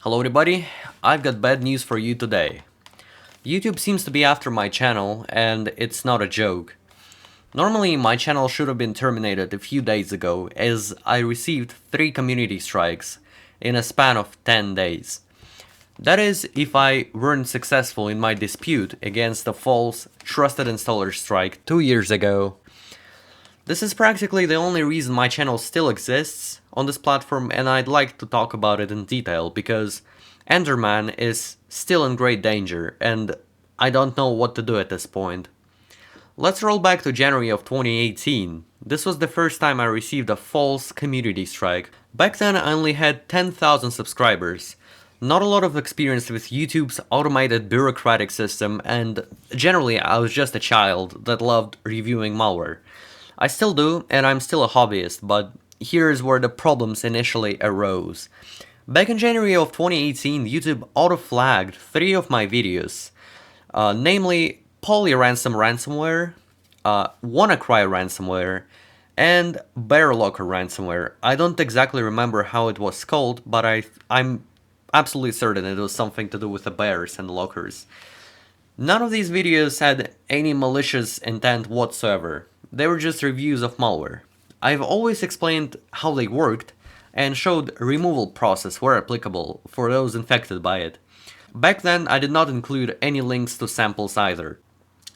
Hello everybody, I've got bad news for you today. YouTube seems to be after my channel, and it's not a joke. Normally my channel should have been terminated a few days ago, as I received 3 community strikes in a span of 10 days. That is, if I weren't successful in my dispute against the false trusted installer strike 2 years ago. This is practically the only reason my channel still exists on this platform, and I'd like to talk about it in detail because Enderman is still in great danger and I don't know what to do at this point. Let's roll back to January of 2018. This was the first time I received a false community strike. Back then I only had 10,000 subscribers, not a lot of experience with YouTube's automated bureaucratic system, and generally I was just a child that loved reviewing malware. I still do, and I'm still a hobbyist, but here's where the problems initially arose. Back in January of 2018, YouTube auto-flagged 3 of my videos, namely Polyransom ransomware, WannaCry ransomware, and BearLocker ransomware. I don't exactly remember how it was called, but I'm absolutely certain it was something to do with the bears and lockers. None of these videos had any malicious intent whatsoever. They were just reviews of malware. I've always explained how they worked and showed a removal process where applicable for those infected by it. Back then I did not include any links to samples either.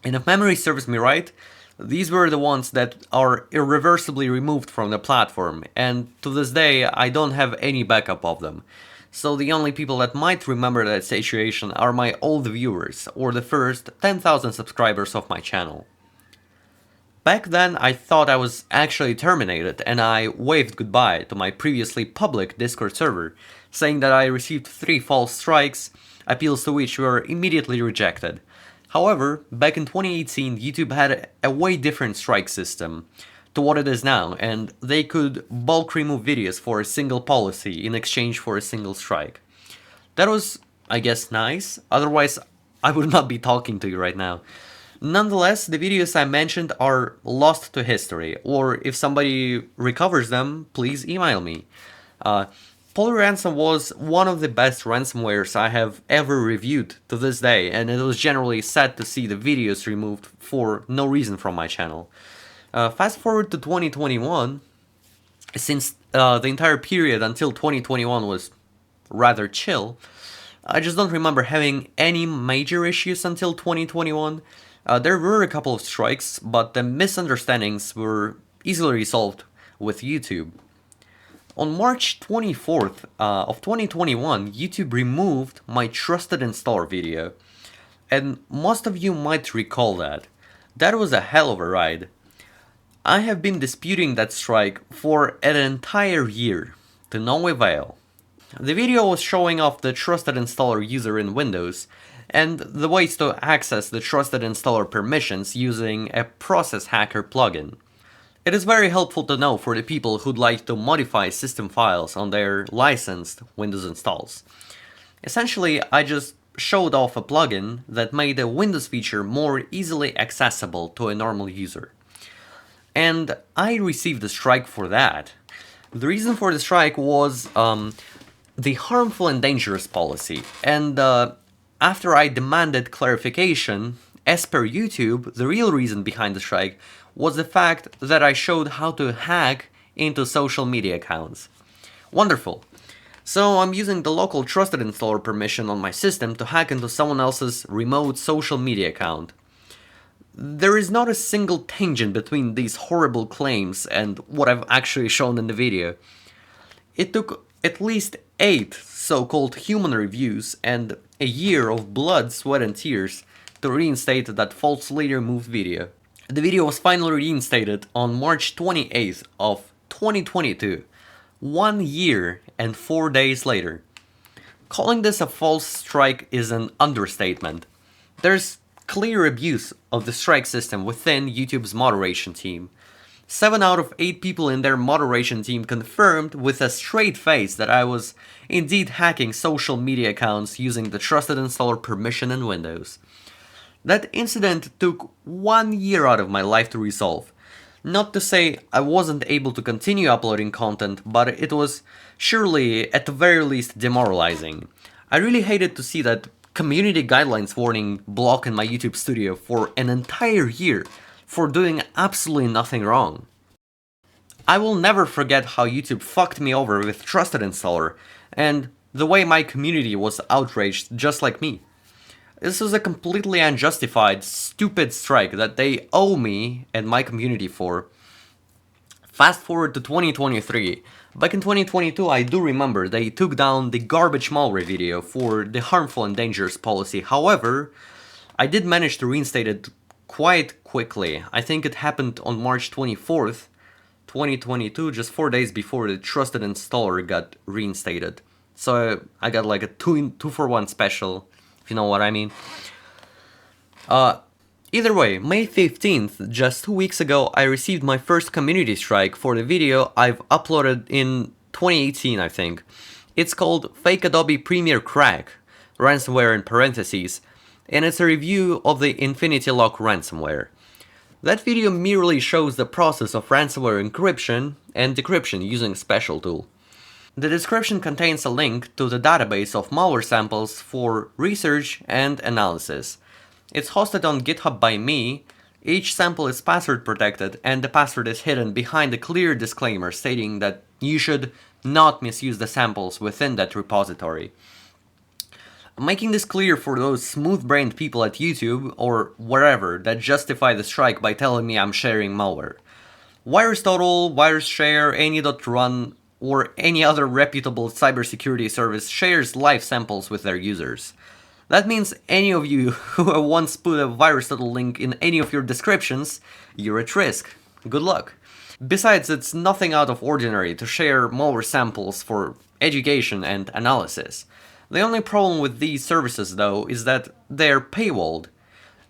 And if memory serves me right, these were the ones that are irreversibly removed from the platform, and to this day I don't have any backup of them. So the only people that might remember that situation are my old viewers or the first 10,000 subscribers of my channel. Back then I thought I was actually terminated, and I waved goodbye to my previously public Discord server, saying that I received 3 false strikes, appeals to which were immediately rejected. However, back in 2018 YouTube had a way different strike system to what it is now, and they could bulk remove videos for a single policy in exchange for a single strike. That was, I guess, nice, otherwise I would not be talking to you right now. Nonetheless, the videos I mentioned are lost to history, or if somebody recovers them, please email me. Polyransom was one of the best ransomwares I have ever reviewed to this day, and it was generally sad to see the videos removed for no reason from my channel. Fast forward to 2021, since the entire period until 2021 was rather chill, I just don't remember having any major issues until 2021. There were a couple of strikes, but the misunderstandings were easily resolved with YouTube. On March 24th of 2021, YouTube removed my trusted installer video, and most of you might recall that. That was a hell of a ride. I have been disputing that strike for an entire year, to no avail. The video was showing off the trusted installer user in Windows, and the ways to access the trusted installer permissions using a process hacker plugin. It is very helpful to know for the people who'd like to modify system files on their licensed Windows installs. Essentially, I just showed off a plugin that made a Windows feature more easily accessible to a normal user. And I received a strike for that. The reason for the strike was the harmful and dangerous policy, and after I demanded clarification, as per YouTube, the real reason behind the strike was the fact that I showed how to hack into social media accounts. Wonderful. So I'm using the local trusted installer permission on my system to hack into someone else's remote social media account. There is not a single tangent between these horrible claims and what I've actually shown in the video. It took at least 8 so-called human reviews and a year of blood, sweat and tears to reinstate that falsely removed video. The video was finally reinstated on March 28th of 2022, 1 year and 4 days later. Calling this a false strike is an understatement. There's clear abuse of the strike system within YouTube's moderation team. 7 out of 8 people in their moderation team confirmed with a straight face that I was indeed hacking social media accounts using the trusted installer permission in Windows. That incident took 1 year out of my life to resolve. Not to say I wasn't able to continue uploading content, but it was surely at the very least demoralizing. I really hated to see that community guidelines warning block in my YouTube studio for an entire year for doing absolutely nothing wrong. I will never forget how YouTube fucked me over with Trusted Installer, and the way my community was outraged just like me. This is a completely unjustified, stupid strike that they owe me and my community for. Fast forward to 2023. Back in 2022, I do remember they took down the garbage malware video for the harmful and dangerous policy. However, I did manage to reinstate it quite quickly. I think it happened on March 24th, 2022, just 4 days before the trusted installer got reinstated. So I got like a 2-for-1 special, if you know what I mean. Either way, May 15th, just 2 weeks ago, I received my first community strike for the video I've uploaded in 2018, I think. It's called Fake Adobe Premiere Crack, Ransomware in parentheses, and it's a review of the InfinityLock ransomware. That video merely shows the process of ransomware encryption and decryption using a special tool. The description contains a link to the database of malware samples for research and analysis. It's hosted on GitHub by me, each sample is password protected, and the password is hidden behind a clear disclaimer stating that you should not misuse the samples within that repository. I'm making this clear for those smooth-brained people at YouTube or wherever that justify the strike by telling me I'm sharing malware. VirusTotal, VirusShare, Any.Run, or any other reputable cybersecurity service shares live samples with their users. That means any of you who once put a VirusTotal link in any of your descriptions, you're at risk. Good luck. Besides, it's nothing out of ordinary to share malware samples for education and analysis. The only problem with these services, though, is that they're paywalled,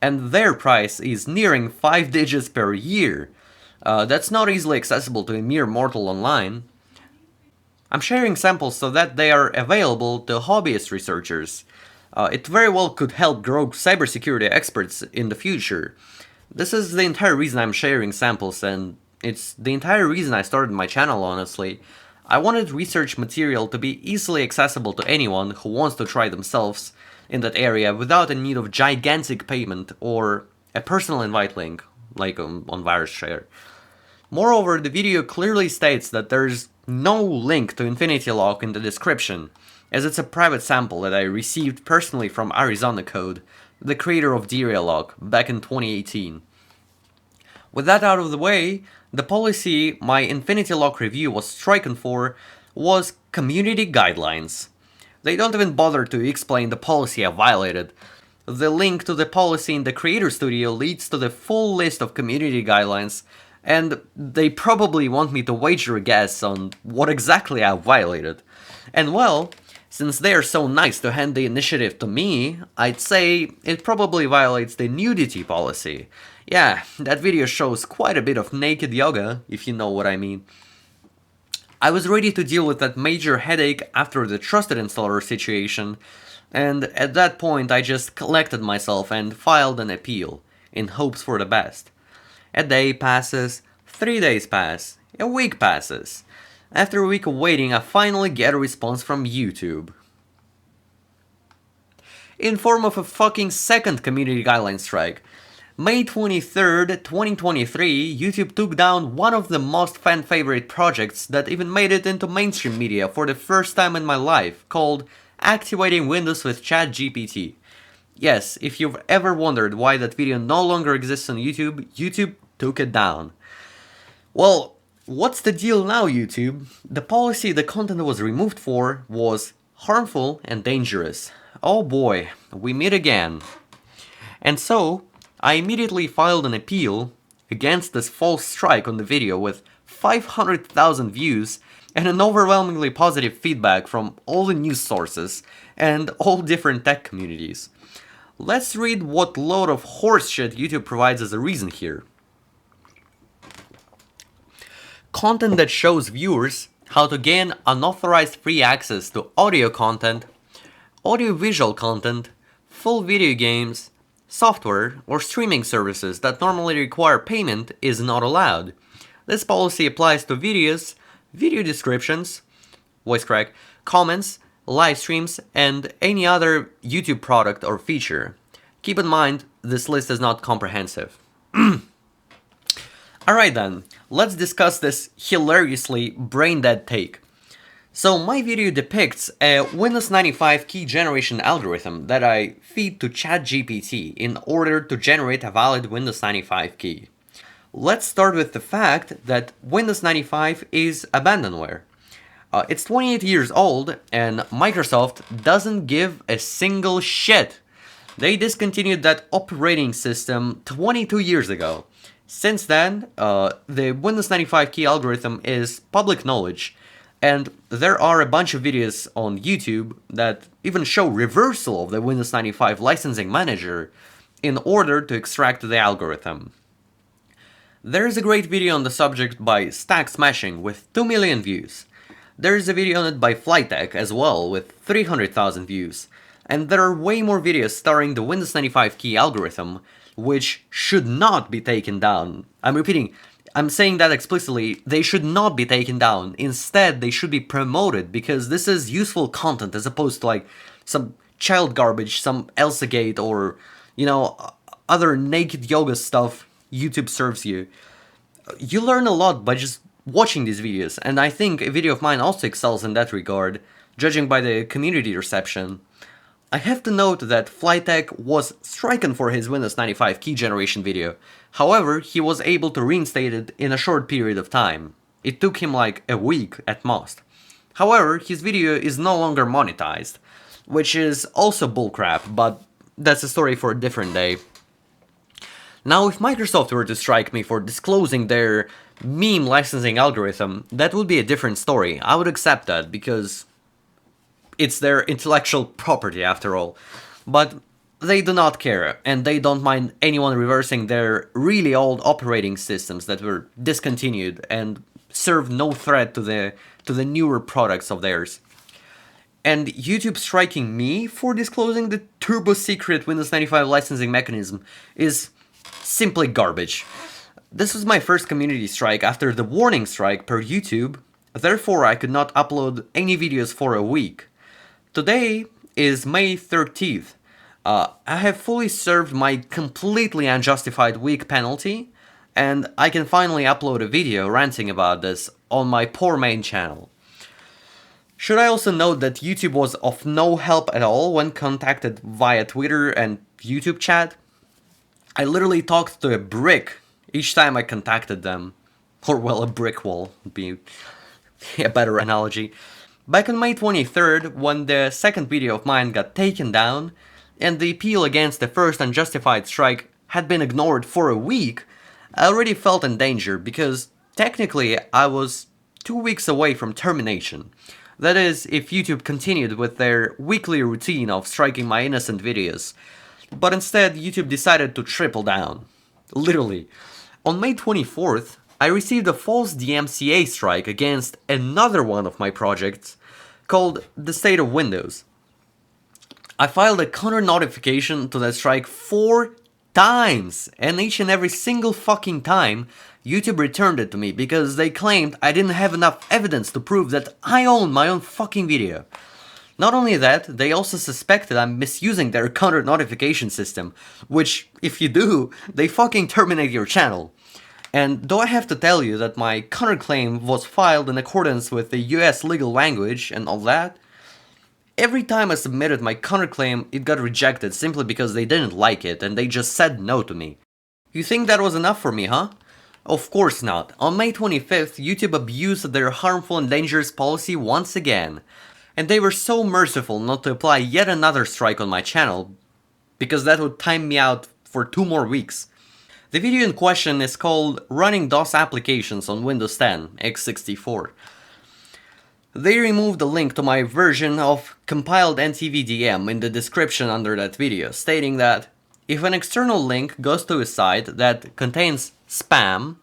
and their price is nearing 5 digits per year. That's not easily accessible to a mere mortal online. I'm sharing samples so that they are available to hobbyist researchers. It very well could help grow cybersecurity experts in the future. This is the entire reason I'm sharing samples, and it's the entire reason I started my channel, honestly. I wanted research material to be easily accessible to anyone who wants to try themselves in that area without a need of gigantic payment or a personal invite link, like on VirusShare. Moreover, the video clearly states that there's no link to InfinityLock in the description, as it's a private sample that I received personally from Arizona Code, the creator of DRLock, back in 2018. With that out of the way, the policy my InfinityLock review was stricken for was community guidelines. They don't even bother to explain the policy I violated. The link to the policy in the Creator Studio leads to the full list of community guidelines, and they probably want me to wager a guess on what exactly I violated. And well, since they are so nice to hand the initiative to me, I'd say it probably violates the nudity policy. Yeah, that video shows quite a bit of naked yoga, if you know what I mean. I was ready to deal with that major headache after the trusted installer situation, and at that point I just collected myself and filed an appeal, in hopes for the best. A day passes, 3 days pass, a week passes. After a week of waiting, I finally get a response from YouTube. In form of a fucking second community guideline strike. May 23rd, 2023, YouTube took down one of the most fan-favorite projects that even made it into mainstream media for the first time in my life, called Activating Windows with ChatGPT. Yes, if you've ever wondered why that video no longer exists on YouTube, YouTube took it down. Well, what's the deal now, YouTube? The policy the content was removed for was harmful and dangerous. Oh boy, we meet again. And so, I immediately filed an appeal against this false strike on the video with 500,000 views and an overwhelmingly positive feedback from all the news sources and all different tech communities. Let's read what load of horseshit YouTube provides as a reason here. Content that shows viewers how to gain unauthorized free access to audio content, audio-visual content, full video games, Software or streaming services that normally require payment is not allowed. This policy applies to videos, video descriptions, voice crack, comments, live streams, and any other YouTube product or feature. Keep in mind, this list is not comprehensive. Alright then, let's discuss this hilariously brain-dead take. So my video depicts a Windows 95 key generation algorithm that I feed to ChatGPT in order to generate a valid Windows 95 key. Let's start with the fact that Windows 95 is abandonware. It's 28 years old and Microsoft doesn't give a single shit. They discontinued that operating system 22 years ago. Since then, the Windows 95 key algorithm is public knowledge, and there are a bunch of videos on YouTube that even show reversal of the Windows 95 licensing manager in order to extract the algorithm. There is a great video on the subject by Stack Smashing with 2 million views. There is a video on it by Flytech as well with 300,000 views. And there are way more videos starring the Windows 95 key algorithm, which should not be taken down. I'm repeating, I'm saying that explicitly, they should not be taken down. Instead, they should be promoted because this is useful content as opposed to like some child garbage, some Elsagate or, you know, other naked yoga stuff YouTube serves you. You learn a lot by just watching these videos, and I think a video of mine also excels in that regard, judging by the community reception. I have to note that Flytech was stricken for his Windows 95 key generation video. However, he was able to reinstate it in a short period of time. It took him like a week at most. However, his video is no longer monetized, which is also bullcrap, but that's a story for a different day. Now, if Microsoft were to strike me for disclosing their meme licensing algorithm, that would be a different story. I would accept that, because it's their intellectual property after all. But they do not care, and they don't mind anyone reversing their really old operating systems that were discontinued and serve no threat to the newer products of theirs. And YouTube striking me for disclosing the turbo secret Windows 95 licensing mechanism is simply garbage. This was my first community strike after the warning strike per YouTube, therefore I could not upload any videos for a week. Today is May 13th. I have fully served my completely unjustified week penalty, and I can finally upload a video ranting about this on my poor main channel. Should I also note that YouTube was of no help at all when contacted via Twitter and YouTube chat? I literally talked to a brick each time I contacted them. Or well, a brick wall would be a better analogy. Back on May 23rd, when the second video of mine got taken down, and the appeal against the first unjustified strike had been ignored for a week, I already felt in danger because technically I was 2 weeks away from termination. That is, if YouTube continued with their weekly routine of striking my innocent videos. But instead, YouTube decided to triple down. Literally. On May 24th, I received a false DMCA strike against another one of my projects called The State of Windows. I filed a counter notification to that strike 4 times, and each and every single fucking time, YouTube returned it to me because they claimed I didn't have enough evidence to prove that I own my own fucking video. Not only that, they also suspected I'm misusing their counter notification system, which, if you do, they fucking terminate your channel. And though I have to tell you that my counterclaim was filed in accordance with the US legal language and all that, every time I submitted my counterclaim, it got rejected simply because they didn't like it and they just said no to me. You think that was enough for me, huh? Of course not. On May 25th, YouTube abused their harmful and dangerous policy once again. And they were so merciful not to apply yet another strike on my channel, because that would time me out for 2 more weeks. The video in question is called Running DOS Applications on Windows 10 x64. They removed the link to my version of compiled NTVDM in the description under that video, stating that if an external link goes to a site that contains spam,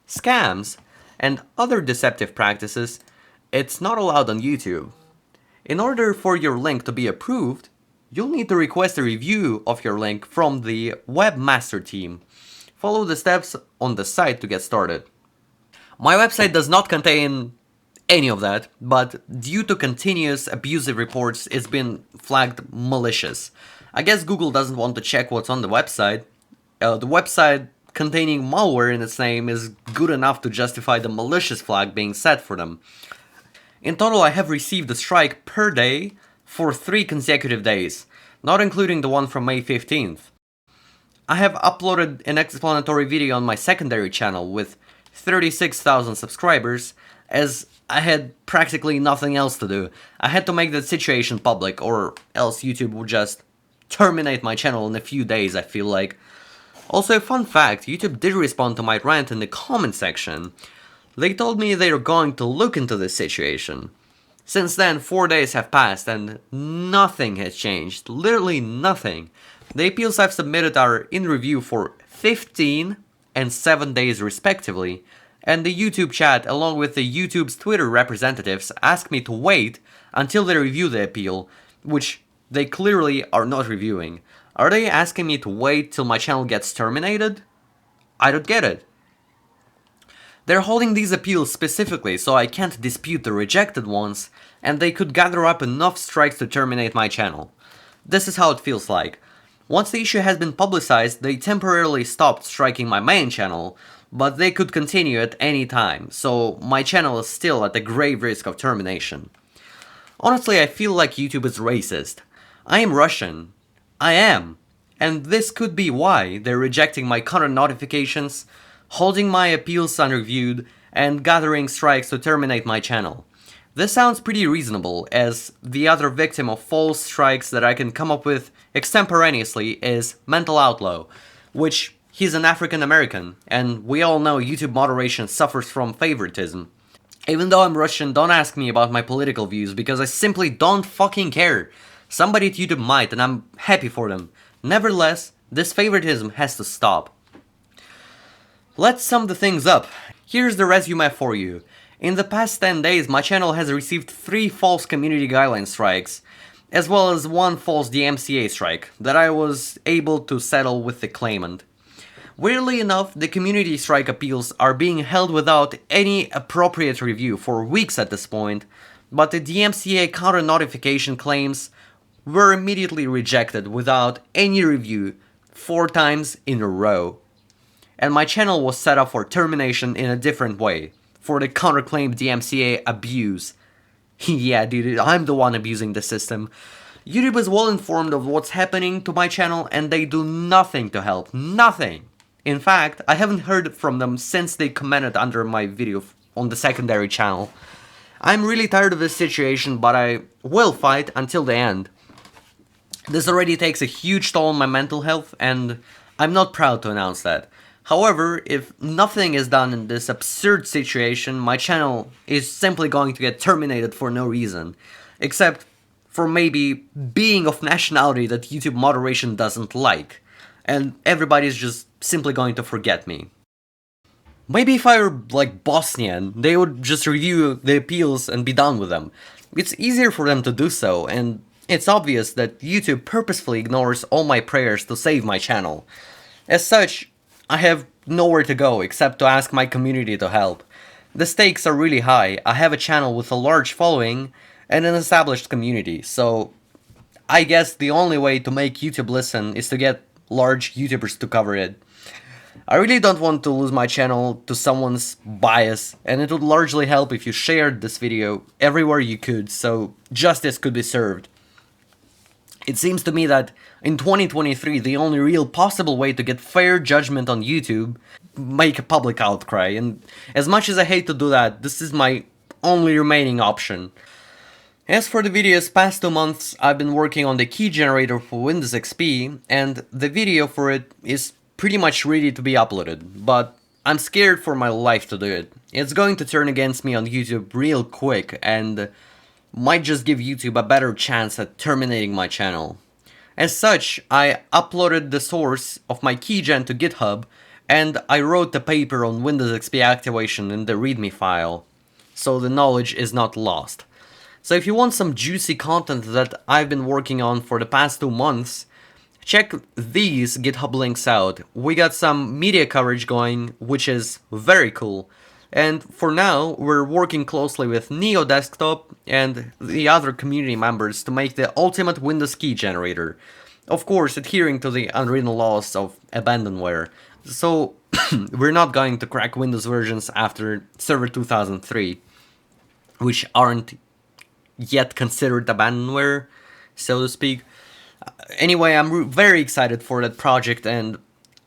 scams, and other deceptive practices, it's not allowed on YouTube. In order for your link to be approved, you'll need to request a review of your link from the webmaster team. Follow the steps on the site to get started. My website does not contain any of that, but due to continuous abusive reports, it's been flagged malicious. I guess Google doesn't want to check what's on the website. The website containing malware in its name is good enough to justify the malicious flag being set for them. In total, I have received a strike per day for 3 consecutive days, not including the one from May 15th. I have uploaded an explanatory video on my secondary channel with 36,000 subscribers, as I had practically nothing else to do. I had to make that situation public, or else YouTube would just terminate my channel in a few days, I feel like. Also, a fun fact, YouTube did respond to my rant in the comment section. They told me they are going to look into this situation. Since then, 4 days have passed and nothing has changed. Literally nothing. The appeals I've submitted are in review for 15 and 7 days respectively, and the YouTube chat along with the YouTube's Twitter representatives asked me to wait until they review the appeal, which they clearly are not reviewing. Are they asking me to wait till my channel gets terminated? I don't get it. They're holding these appeals specifically so I can't dispute the rejected ones, and they could gather up enough strikes to terminate my channel. This is how it feels like. Once the issue has been publicized, they temporarily stopped striking my main channel, but they could continue at any time, so my channel is still at a grave risk of termination. Honestly, I feel like YouTube is racist. I am Russian. I am. And this could be why they're rejecting my content notifications, holding my appeals unreviewed, and gathering strikes to terminate my channel. This sounds pretty reasonable, as the other victim of false strikes that I can come up with extemporaneously is Mental Outlaw, which he's an African American, and we all know YouTube moderation suffers from favoritism. Even though I'm Russian, don't ask me about my political views, because I simply don't fucking care. Somebody at YouTube might, and I'm happy for them. Nevertheless, this favoritism has to stop. Let's sum the things up. Here's the resume for you. In the past 10 days, my channel has received 3 false community guideline strikes, as well as 1 false DMCA strike that I was able to settle with the claimant. Weirdly enough, the community strike appeals are being held without any appropriate review for weeks at this point, but the DMCA counter notification claims were immediately rejected without any review 4 times in a row. And my channel was set up for termination in a different way, for the counterclaim DMCA abuse. Yeah, dude, I'm the one abusing the system. YouTube is well informed of what's happening to my channel and they do nothing to help. Nothing! In fact, I haven't heard from them since they commented under my video on the secondary channel. I'm really tired of this situation, but I will fight until the end. This already takes a huge toll on my mental health, and I'm not proud to announce that. However, if nothing is done in this absurd situation, my channel is simply going to get terminated for no reason. Except for maybe being of nationality that YouTube moderation doesn't like. And everybody's just simply going to forget me. Maybe if I were like Bosnian, they would just review the appeals and be done with them. It's easier for them to do so, and it's obvious that YouTube purposefully ignores all my prayers to save my channel. As such, I have nowhere to go except to ask my community to help. The stakes are really high. I have a channel with a large following and an established community, so I guess the only way to make YouTube listen is to get large YouTubers to cover it. I really don't want to lose my channel to someone's bias, and it would largely help if you shared this video everywhere you could so justice could be served. It seems to me that in 2023, the only real possible way to get fair judgment on YouTube, make a public outcry, and as much as I hate to do that, this is my only remaining option. As for the videos past 2 months, I've been working on the key generator for Windows XP, and the video for it is pretty much ready to be uploaded, but I'm scared for my life to do it. It's going to turn against me on YouTube real quick, and might just give YouTube a better chance at terminating my channel. As such, I uploaded the source of my keygen to GitHub, and I wrote the paper on Windows XP activation in the README file, so the knowledge is not lost. So if you want some juicy content that I've been working on for the past 2 months, check these GitHub links out. We got some media coverage going, which is very cool. And for now, we're working closely with Neo Desktop and the other community members to make the ultimate Windows key generator. Of course, adhering to the unwritten laws of abandonware. So, we're not going to crack Windows versions after Server 2003, which aren't yet considered abandonware, so to speak. Anyway, I'm very excited for that project, and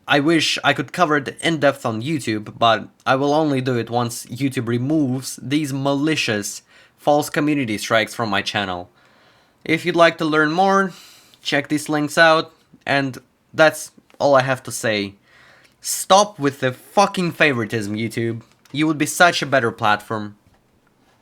I wish I could cover it in depth on YouTube, but I will only do it once YouTube removes these malicious false community strikes from my channel. If you'd like to learn more, check these links out, and that's all I have to say. Stop with the fucking favoritism, YouTube. You would be such a better platform.